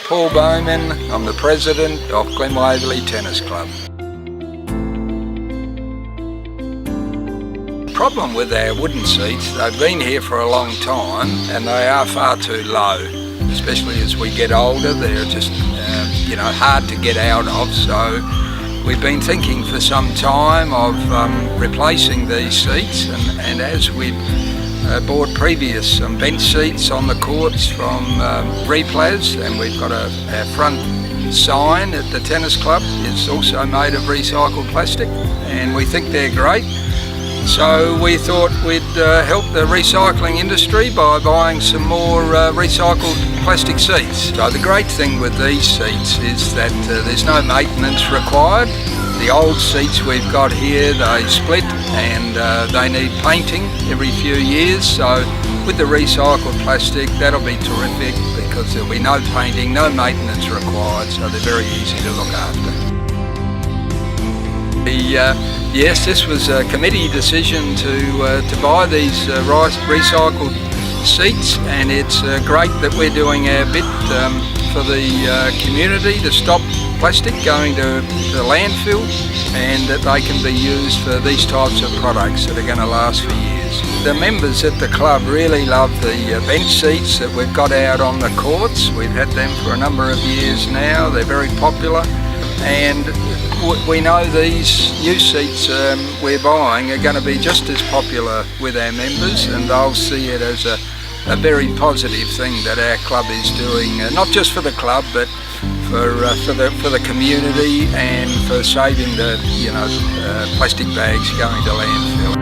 Paul Bowman, I'm the president of Glen Waverley Tennis Club. The problem with our wooden seats, they've been here for a long time and they are far too low, especially as we get older. They're just hard to get out of, so we've been thinking for some time of replacing these seats, and as we've bought previous bench seats on the courts from Replas, and we've got our front sign at the tennis club is also made of recycled plastic, and we think they're great. So we thought we'd help the recycling industry by buying some more recycled plastic seats. So the great thing with these seats is that there's no maintenance required. The old seats we've got here, they split and they need painting every few years. So with the recycled plastic, that'll be terrific because there'll be no painting, no maintenance required, so they're very easy to look after. Yes, this was a committee decision to buy these recycled seats, and it's great that we're doing our bit for the community to stop plastic going to the landfill, and that they can be used for these types of products that are going to last for years. The members at the club really love the bench seats that we've got out on the courts. We've had them for a number of years now. They're very popular, and we know these new seats we're buying are going to be just as popular with our members, and they'll see it as a very positive thing that our club is doing, not just for the club but for the community and for saving the plastic bags going to landfill.